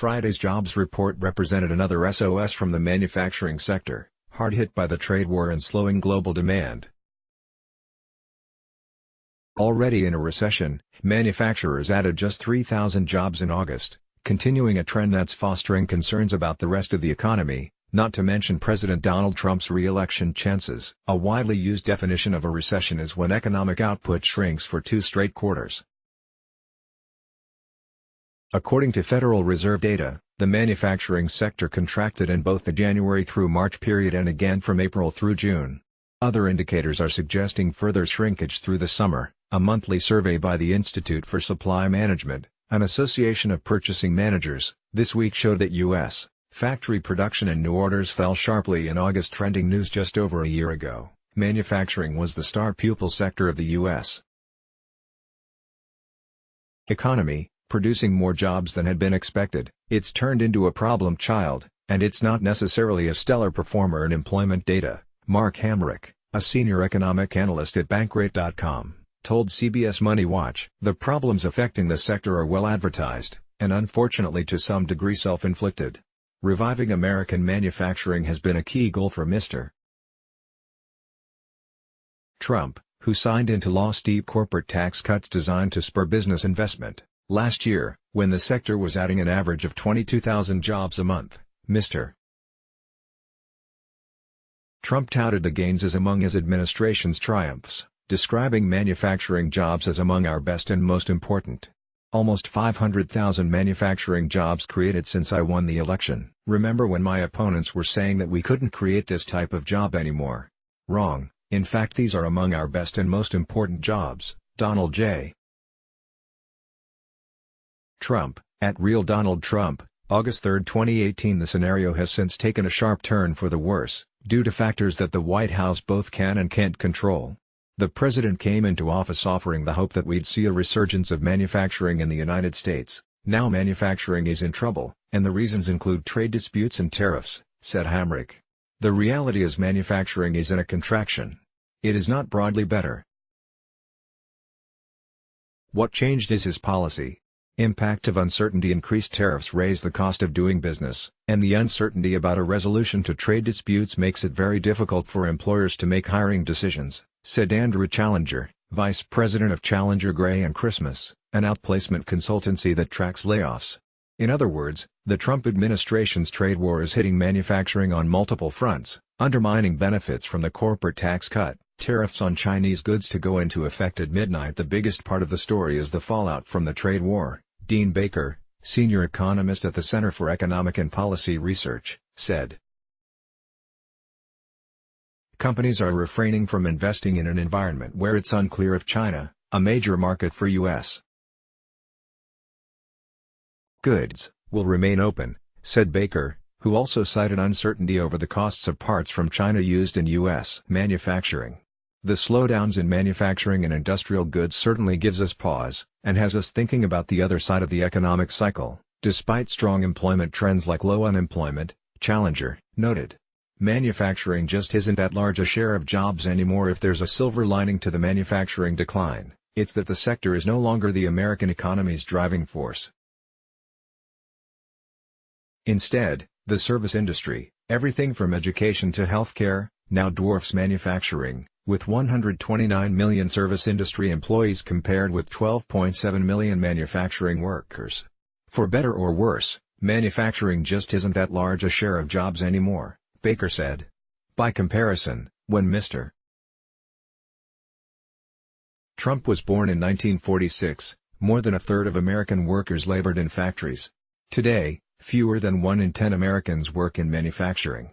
Friday's jobs report represented another SOS from the manufacturing sector, hard hit by the trade war and slowing global demand. Already in a recession, manufacturers added just 3,000 jobs in August, continuing a trend that's fostering concerns about the rest of the economy, not to mention President Donald Trump's re-election chances. A widely used definition of a recession is when economic output shrinks for 2 straight quarters. According to Federal Reserve data, the manufacturing sector contracted in both the January through March period and again from April through June. Other indicators are suggesting further shrinkage through the summer. A monthly survey by the Institute for Supply Management, an association of purchasing managers, this week showed that U.S. factory production and new orders fell sharply in August, trending news just over a year ago. Manufacturing was the star pupil sector of the U.S. economy, producing more jobs than had been expected. It's turned into a problem child, and it's not necessarily a stellar performer in employment data. Mark Hamrick, a senior economic analyst at Bankrate.com, told CBS Money Watch. The problems affecting the sector are well advertised, and unfortunately to some degree self-inflicted. Reviving American manufacturing has been a key goal for Mr. Trump, who signed into law steep corporate tax cuts designed to spur business investment. Last year, when the sector was adding an average of 22,000 jobs a month, Mr. Trump touted the gains as among his administration's triumphs, describing manufacturing jobs as among our best and most important. Almost 500,000 manufacturing jobs created since I won the election. Remember when my opponents were saying that we couldn't create this type of job anymore? Wrong, in fact these are among our best and most important jobs. Donald J. Trump, at Real Donald Trump, August 3, 2018. The scenario has since taken a sharp turn for the worse, due to factors that the White House both can and can't control. The president came into office offering the hope that we'd see a resurgence of manufacturing in the United States. Now manufacturing is in trouble, and the reasons include trade disputes and tariffs, said Hamrick. The reality is manufacturing is in a contraction. It is not broadly better. What changed is his policy. Impact of uncertainty. Increased tariffs raise the cost of doing business, and the uncertainty about a resolution to trade disputes makes it very difficult for employers to make hiring decisions, said Andrew Challenger, vice president of Challenger Gray and Christmas, an outplacement consultancy that tracks layoffs. In other words, the Trump administration's trade war is hitting manufacturing on multiple fronts, undermining benefits from the corporate tax cut. Tariffs on Chinese goods to go into effect at midnight. The biggest part of the story is the fallout from the trade war, Dean Baker, senior economist at the Center for Economic and Policy Research, said. Companies are refraining from investing in an environment where it's unclear if China, a major market for U.S. goods, will remain open, said Baker, who also cited uncertainty over the costs of parts from China used in U.S. manufacturing. The slowdowns in manufacturing and industrial goods certainly gives us pause, and has us thinking about the other side of the economic cycle. Despite strong employment trends like low unemployment, Challenger noted. Manufacturing just isn't that large a share of jobs anymore. If there's a silver lining to the manufacturing decline, it's that the sector is no longer the American economy's driving force. Instead, the service industry, everything from education to healthcare, now dwarfs manufacturing, with 129 million service industry employees compared with 12.7 million manufacturing workers. For better or worse, manufacturing just isn't that large a share of jobs anymore, Baker said. By comparison, when Mr. Trump was born in 1946, more than a third of American workers labored in factories. Today, fewer than 1 in 10 Americans work in manufacturing.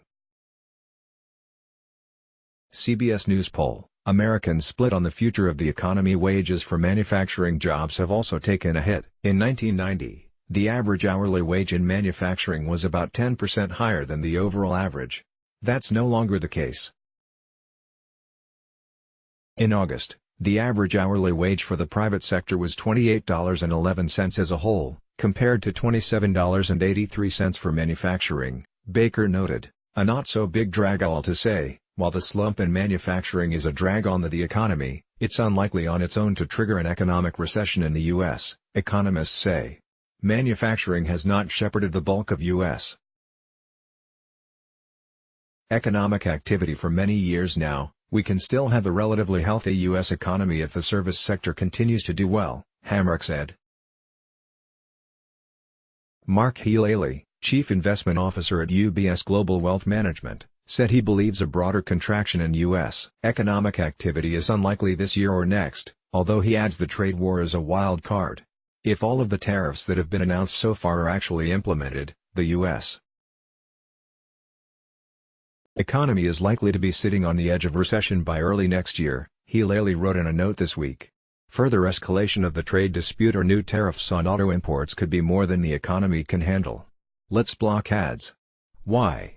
CBS News poll, Americans split on the future of the economy. Wages for manufacturing jobs have also taken a hit. In 1990, the average hourly wage in manufacturing was about 10% higher than the overall average. That's no longer the case. In August, the average hourly wage for the private sector was $28.11 as a whole, compared to $27.83 for manufacturing, Baker noted. A not-so-big drag. All to say, while the slump in manufacturing is a drag on the economy, it's unlikely on its own to trigger an economic recession in the U.S., economists say. Manufacturing has not shepherded the bulk of U.S. economic activity for many years now. We can still have a relatively healthy U.S. economy if the service sector continues to do well, Hamrick said. Mark Healy, Chief Investment Officer at UBS Global Wealth Management, said he believes a broader contraction in U.S. economic activity is unlikely this year or next, although he adds the trade war is a wild card. If all of the tariffs that have been announced so far are actually implemented, the U.S. economy is likely to be sitting on the edge of recession by early next year, Healy wrote in a note this week. Further escalation of the trade dispute or new tariffs on auto imports could be more than the economy can handle. Let's block ads. Why?